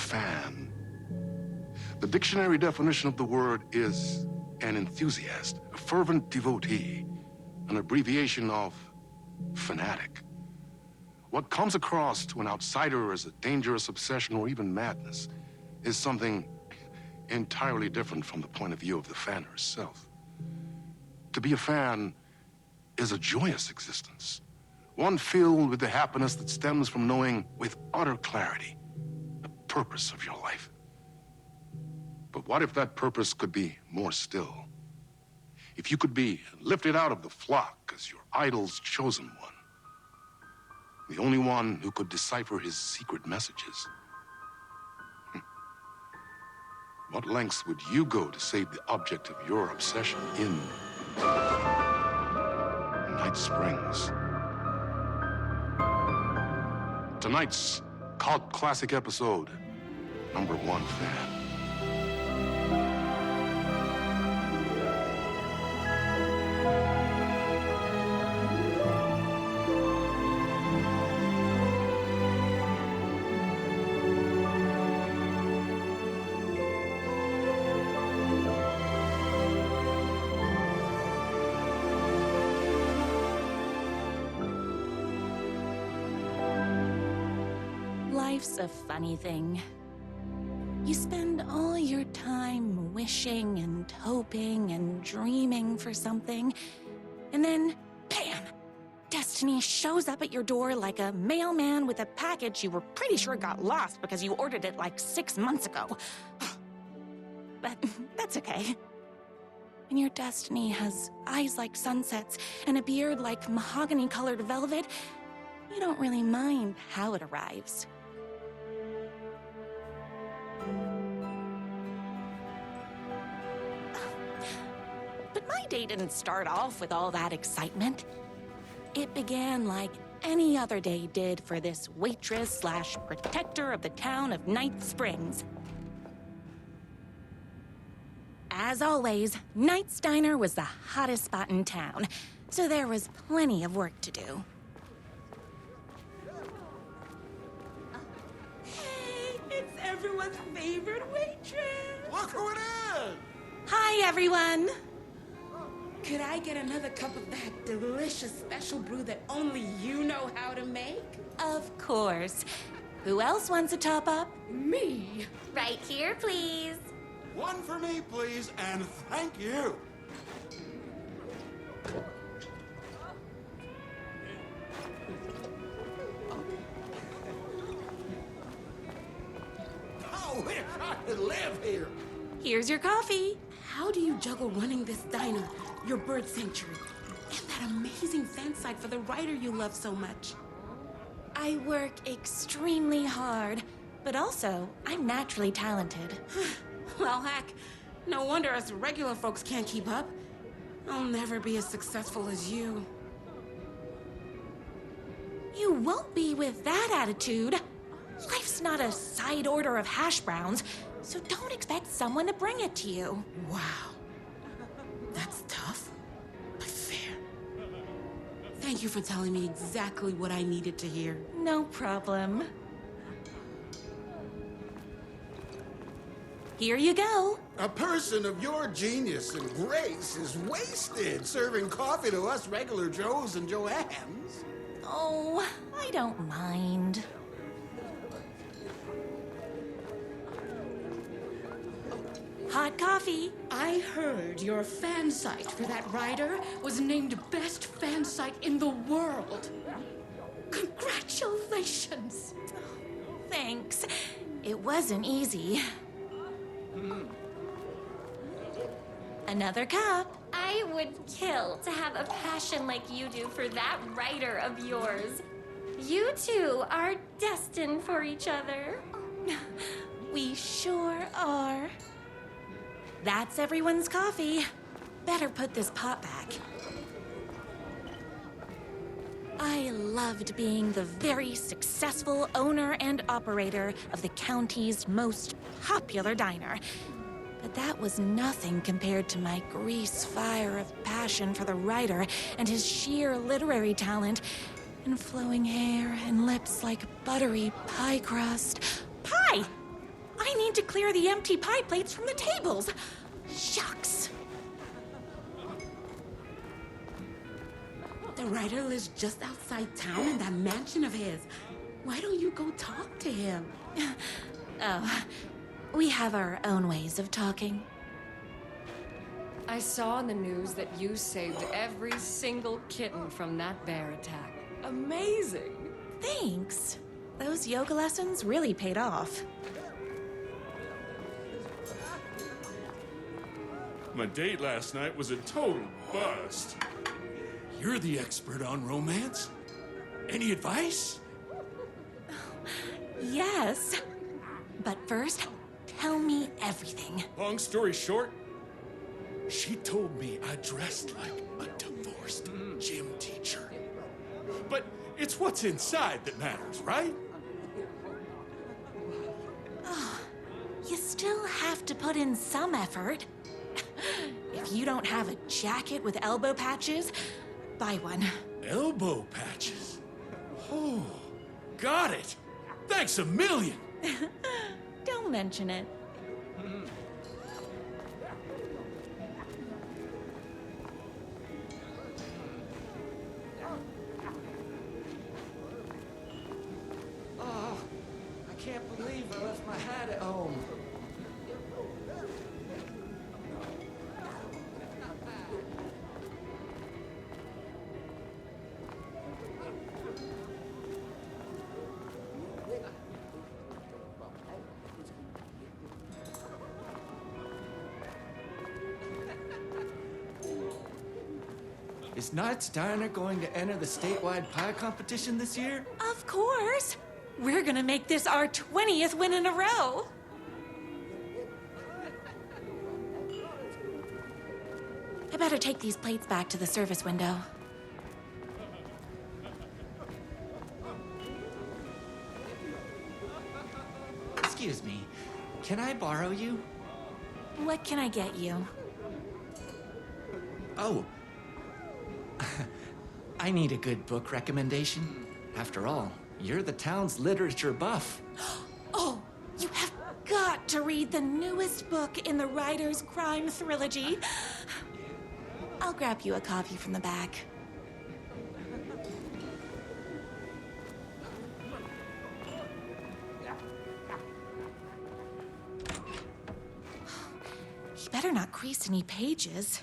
fan. The dictionary definition of the word is an enthusiast, a fervent devotee, an abbreviation of fanatic. What comes across to an outsider as a dangerous obsession or even madness is something entirely different from the point of view of the fan herself. To be a fan is a joyous existence, one filled with the happiness that stems from knowing with utter clarity the purpose of your life. But what if that purpose could be more still? If you could be lifted out of the flock as your idol's chosen one, the only one who could decipher his secret messages. What lengths would you go to save the object of your obsession in Night Springs? Tonight's cult classic episode, #1 fan. Life's a funny thing. You spend all your time wishing and hoping and dreaming for something, and then, bam! Destiny shows up at your door like a mailman with a package you were pretty sure got lost because you ordered it like 6 months ago. But that's okay. When your destiny has eyes like sunsets and a beard like mahogany-colored velvet, you don't really mind how it arrives. But my day didn't start off with all that excitement. It began like any other day did for this waitress/protector of the town of Night Springs. As always, Knight's Diner was the hottest spot in town, so there was plenty of work to do. Hey, it's everyone's favorite waitress. Look who it is! Hi, everyone! Could I get another cup of that delicious special brew that only you know how to make? Of course. Who else wants a top-up? Me. Right here, please. One for me, please, and thank you. Oh, wish I could live here. Here's your coffee. How do you juggle running this diner, your bird sanctuary, and that amazing fan site for the writer you love so much? I work extremely hard, but also, I'm naturally talented. Well, heck, no wonder us regular folks can't keep up. I'll never be as successful as you. You won't be with that attitude. Life's not a side order of hash browns, so don't expect someone to bring it to you. Wow. That's tough, but fair. Thank you for telling me exactly what I needed to hear. No problem. Here you go. A person of your genius and grace is wasted serving coffee to us regular Joes and Joannes. Oh, I don't mind. Hot coffee. I heard your fan site for that writer was named best fan site in the world. Congratulations. Thanks. It wasn't easy. Another cup. I would kill to have a passion like you do for that writer of yours. You two are destined for each other. We sure are. That's everyone's coffee. Better put this pot back. I loved being the very successful owner and operator of the county's most popular diner. But that was nothing compared to my grease fire of passion for the writer and his sheer literary talent, and flowing hair and lips like buttery pie crust. Pie! I need to clear the empty pie plates from the tables. Shucks. The writer lives just outside town in that mansion of his. Why don't you go talk to him? Oh, we have our own ways of talking. I saw in the news that you saved every single kitten from that bear attack. Amazing! Thanks. Those yoga lessons really paid off. My date last night was a total bust. You're the expert on romance. Any advice? Yes. But first, tell me everything. Long story short, she told me I dressed like a divorced gym teacher. But it's what's inside that matters, right? You still have to put in some effort. If you don't have a jacket with elbow patches, buy one. Elbow patches. Oh, got it. Thanks a million. Don't mention it. Oh, I can't believe I left my hat at home. Is Knight's Diner going to enter the statewide pie competition this year? Of course. We're gonna make this our 20th win in a row. I better take these plates back to the service window. Excuse me, can I borrow you? What can I get you? Oh. I need a good book recommendation. After all, you're the town's literature buff. Oh, you have got to read the newest book in the Writer's Crime Trilogy. I'll grab you a copy from the back. You better not crease any pages.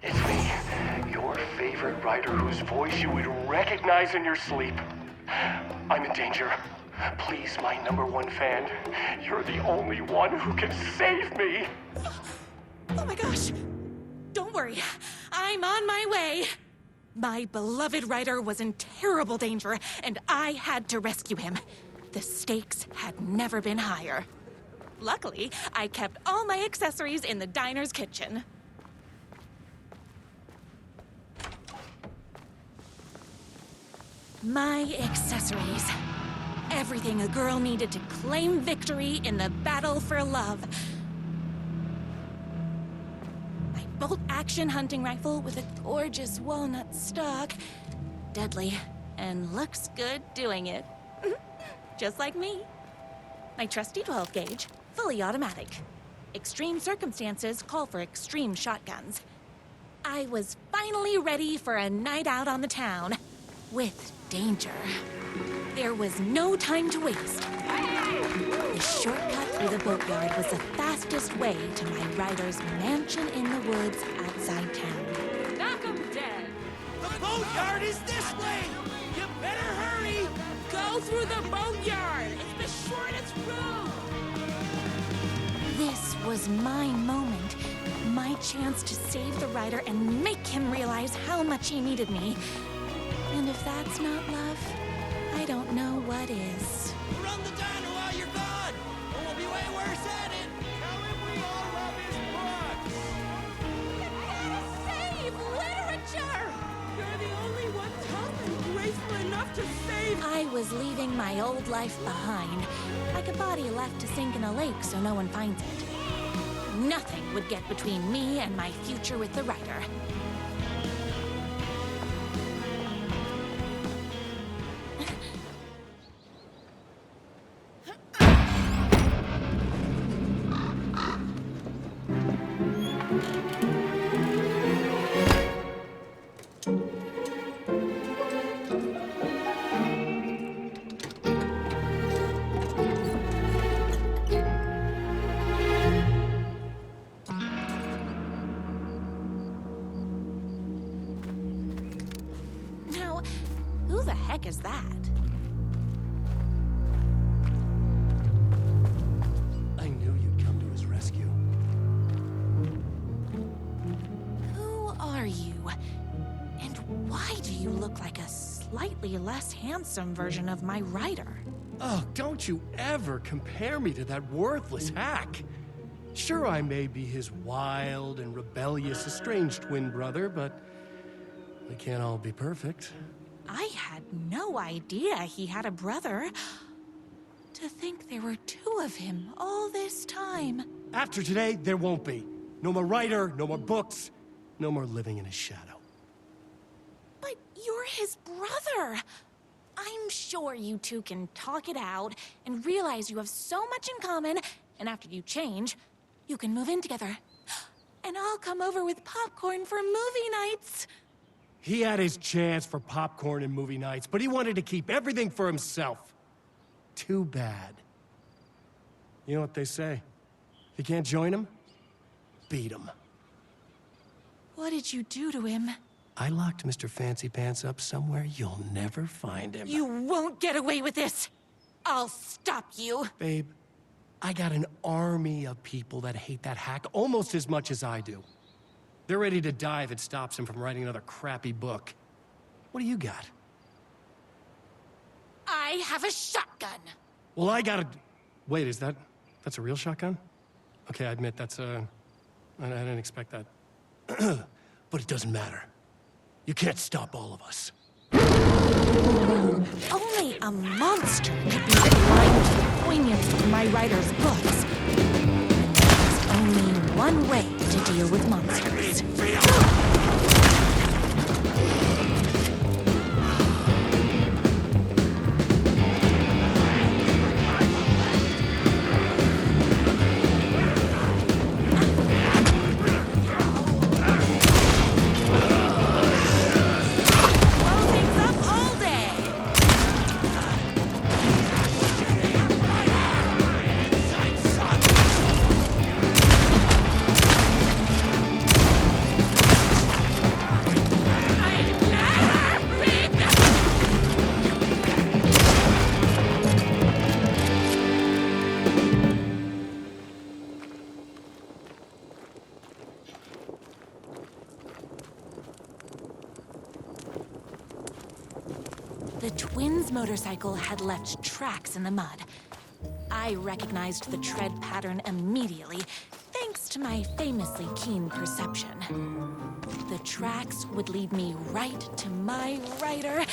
It's me, your favorite writer whose voice you would recognize in your sleep. I'm in danger. Please, my #1 fan, you're the only one who can save me. Oh my gosh! Don't worry, I'm on my way. My beloved writer was in terrible danger, and I had to rescue him. The stakes had never been higher. Luckily, I kept all my accessories in the diner's kitchen. My accessories. Everything a girl needed to claim victory in the battle for love. My bolt-action hunting rifle with a gorgeous walnut stock. Deadly, and looks good doing it. Just like me. My trusty 12-gauge, fully automatic. Extreme circumstances call for extreme shotguns. I was finally ready for a night out on the town. With danger. There was no time to waste. The shortcut through the boatyard was the fastest way to my writer's mansion in the woods outside town. Knock 'em dead! The boatyard is this way! You better hurry! Go through the boatyard! It's the shortest route! This was my moment. My chance to save the writer and make him realize how much he needed me. And if that's not love, I don't know what is. Run the diner while you're gone! Or we'll be way worse at it! Tell him we all love his books! Save literature! You're the only one tough and graceful enough to save. I was leaving my old life behind, like a body left to sink in a lake so no one finds it. Nothing would get between me and my future with the writer. Now, who the heck is that? I knew you'd come to his rescue. Who are you? And why do you look like a slightly less handsome version of my writer? Oh, don't you ever compare me to that worthless hack. Sure, I may be his wild and rebellious estranged twin brother, but we can't all be perfect. I had no idea he had a brother. To think there were two of him all this time. After today, there won't be. No more writer, no more books, no more living in his shadow. But you're his brother. I'm sure you two can talk it out and realize you have so much in common, and after you change, you can move in together. And I'll come over with popcorn for movie nights. He had his chance for popcorn and movie nights, but he wanted to keep everything for himself. Too bad. You know what they say? If you can't join him, beat him. What did you do to him? I locked Mr. Fancy Pants up somewhere you'll never find him. You won't get away with this. I'll stop you. Babe, I got an army of people that hate that hack almost as much as I do. They're ready to die if it stops him from writing another crappy book. What do you got? I have a shotgun. Well, I got a... Wait, that's a real shotgun? Okay, I admit I didn't expect that. But it doesn't matter. You can't stop all of us. Only a monster could be blind to the poignance of my writer's books. There's only one way to deal with monsters. The twins' motorcycle had left tracks in the mud. I recognized the tread pattern immediately, thanks to my famously keen perception. The tracks would lead me right to my writer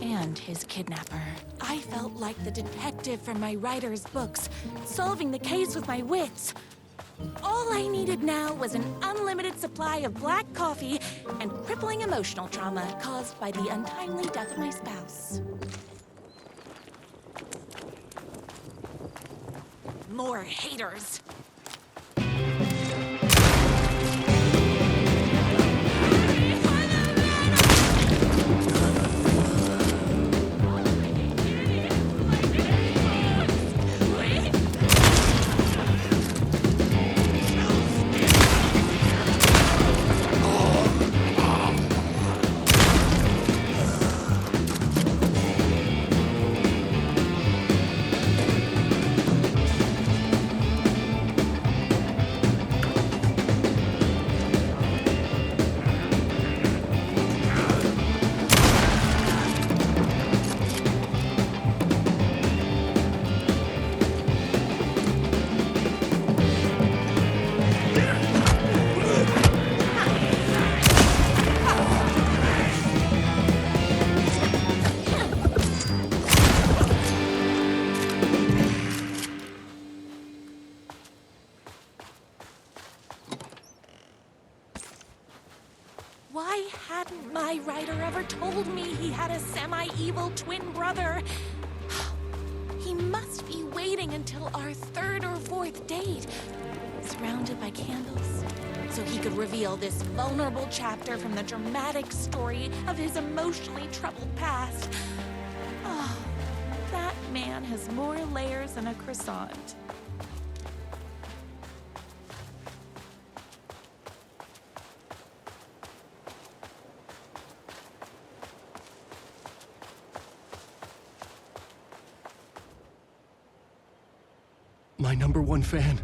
and his kidnapper. I felt like the detective from my writer's books, solving the case with my wits. All I needed now was an unlimited supply of black coffee and crippling emotional trauma caused by the untimely death of my spouse. More haters. told me he had a semi-evil twin brother. He must be waiting until our third or fourth date, surrounded by candles, so he could reveal this vulnerable chapter from the dramatic story of his emotionally troubled past. Oh, that man has more layers than a croissant. My #1 fan.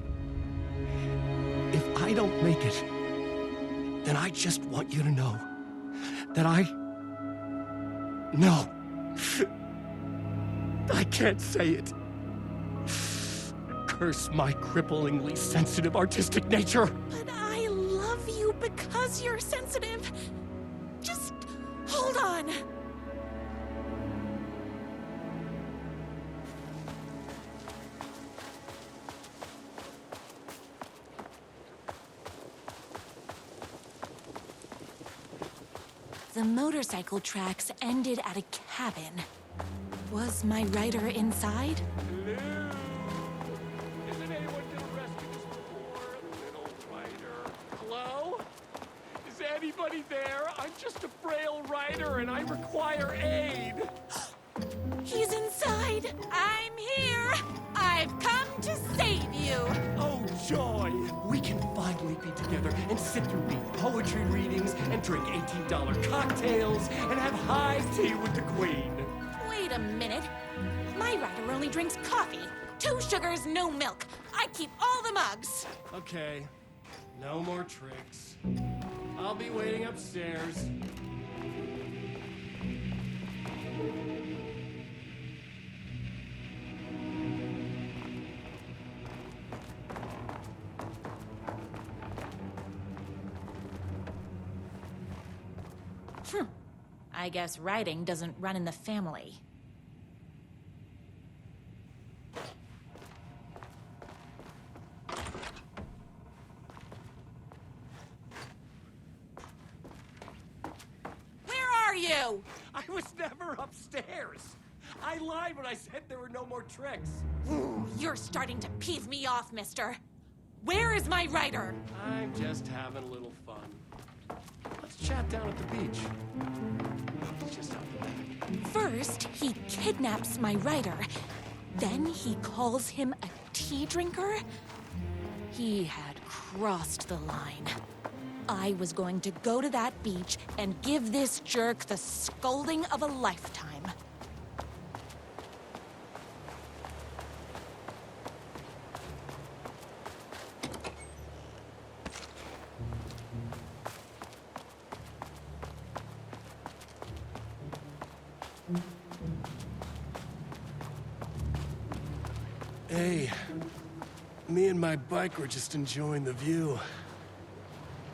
If I don't make it, then I just want you to know that No. I can't say it. Curse my cripplingly sensitive artistic nature. But I love you because you're sensitive. Just hold on. The motorcycle tracks ended at a cabin. Was my rider inside? Hello? Isn't anyone been arrested before, little rider? Hello? Is anybody there? I'm just a frail rider and I require aid. He's inside. I'm here. I've come to save you. Oh, joy! We can finally be together and sit through neat poetry readings and drink $18 cocktails and have high tea with the queen. Wait a minute. My rider only drinks coffee. 2 sugars, no milk. I keep all the mugs. Okay, no more tricks. I'll be waiting upstairs. I guess riding doesn't run in the family. Where are you? I was never upstairs. I lied when I said there were no more tricks. Ooh, you're starting to piss me off, mister. Where is my rider? I'm just having a little fun. Let's chat down at the beach. Just out the back. First, he kidnaps my rider. Then he calls him a tea drinker. He had crossed the line. I was going to go to that beach and give this jerk the scolding of a lifetime. Hey, me and my bike were just enjoying the view.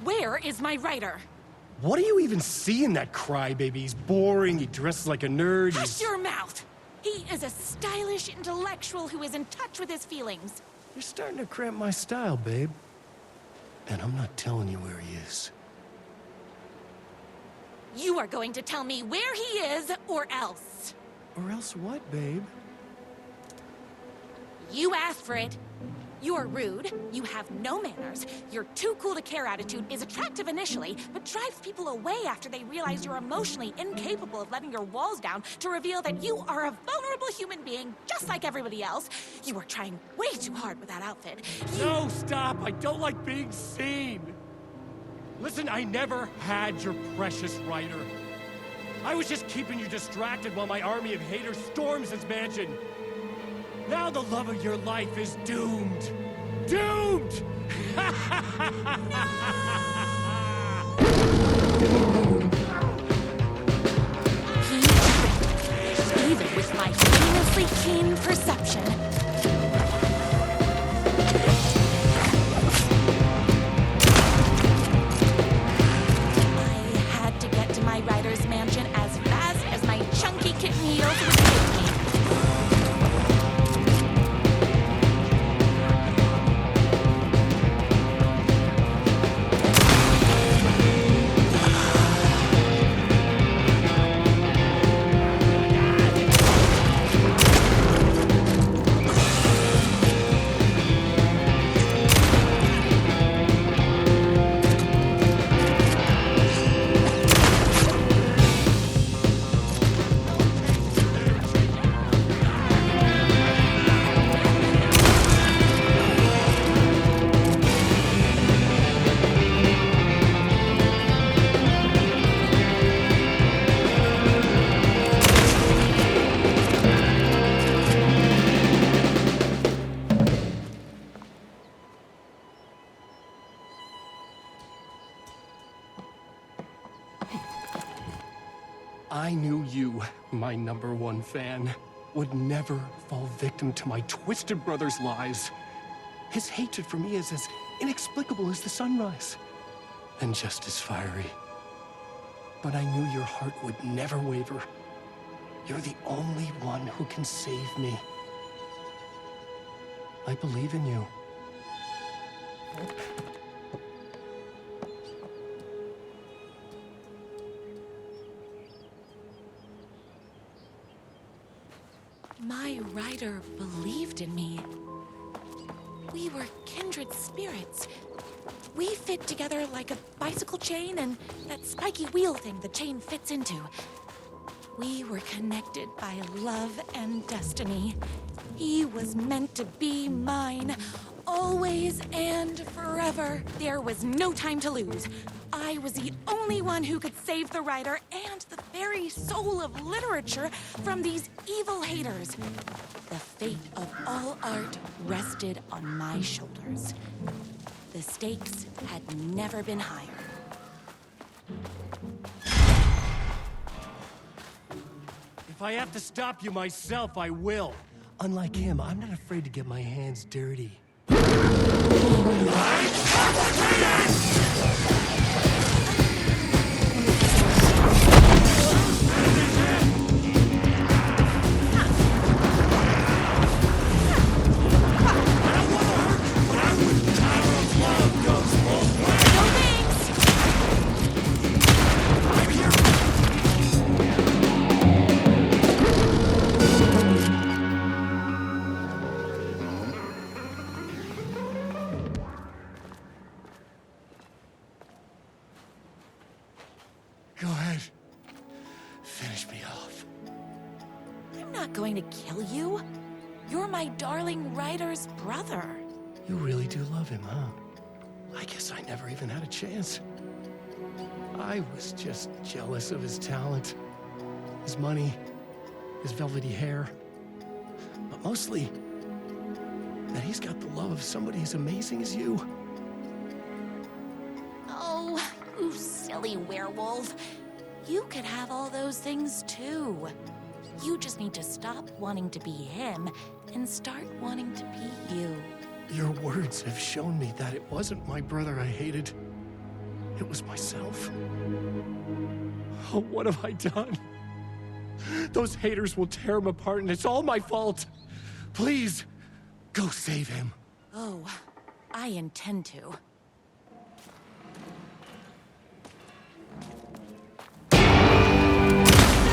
Where is my rider? What do you even see in that crybaby? He's boring, he dresses like a nerd. Hush your mouth! He is a stylish intellectual who is in touch with his feelings. You're starting to cramp my style, babe. And I'm not telling you where he is. You are going to tell me where he is, or else. Or else what, babe? You asked for it. You're rude, you have no manners, your too cool to care attitude is attractive initially, but drives people away after they realize you're emotionally incapable of letting your walls down to reveal that you are a vulnerable human being just like everybody else. You are trying way too hard with that outfit. No, stop! I don't like being seen! Listen, I never had your precious rider. I was just keeping you distracted while my army of haters storms his mansion. Now the love of your life is doomed. Doomed! Even with my famously keen perception. I had to get to my rider's mansion as fast as my chunky kitten heels would take me. I knew you, my #1 fan, would never fall victim to my twisted brother's lies. His hatred for me is as inexplicable as the sunrise, and just as fiery. But I knew your heart would never waver. You're the only one who can save me. I believe in you. My rider believed in me. We were kindred spirits. We fit together like a bicycle chain and that spiky wheel thing the chain fits into. We were connected by love and destiny. He was meant to be mine, always and forever. There was no time to lose. I was the only one who could save the writer and the very soul of literature from these evil haters. The fate of all art rested on my shoulders. The stakes had never been higher. If I have to stop you myself, I will. Unlike him, I'm not afraid to get my hands dirty. Go ahead. Finish me off. I'm not going to kill you. You're my darling writer's brother. You really do love him, huh? I guess I never even had a chance. I was just jealous of his talent, his money, his velvety hair. But mostly, that he's got the love of somebody as amazing as you. Oh, you silly werewolf. You could have all those things too. You just need to stop wanting to be him and start wanting to be you. Your words have shown me that it wasn't my brother I hated. It was myself. Oh, what have I done? Those haters will tear him apart, and it's all my fault. Please, go save him. Oh, I intend to.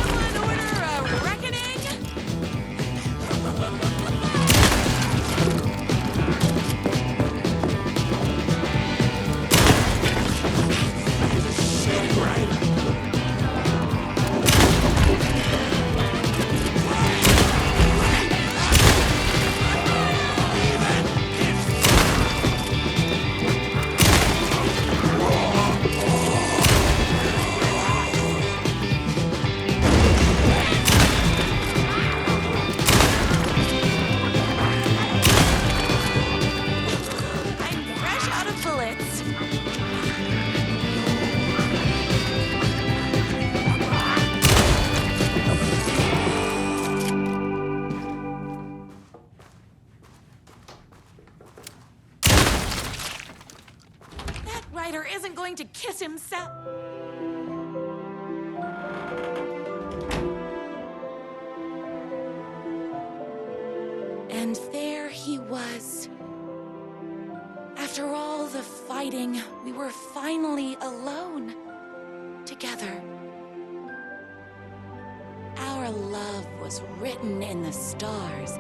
Someone order a reckoning? Isn't going to kiss himself. And there he was. After all the fighting, we were finally alone. Together. Our love was written in the stars.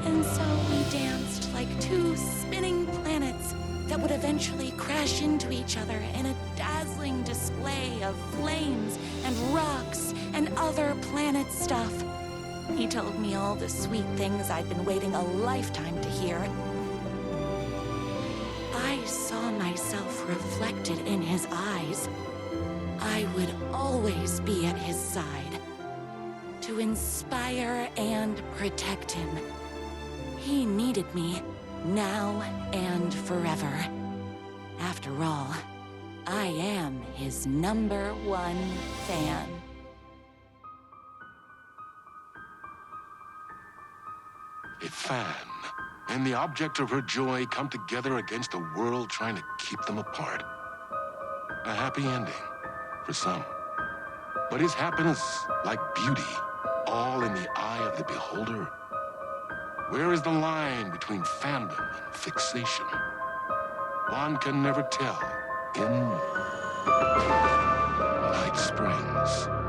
And so we danced like two spinning planets that would eventually crash into each other in a dazzling display of flames and rocks and other planet stuff. He told me all the sweet things I'd been waiting a lifetime to hear. I saw myself reflected in his eyes. I would always be at his side, to inspire and protect him. He needed me. Now and forever. After all, I am his #1 fan. a fan, and the object of her joy come together against a world trying to keep them apart. A happy ending for some. But is happiness, like beauty, all in the eye of the beholder? Where is the line between fandom and fixation? One can never tell in Night Springs.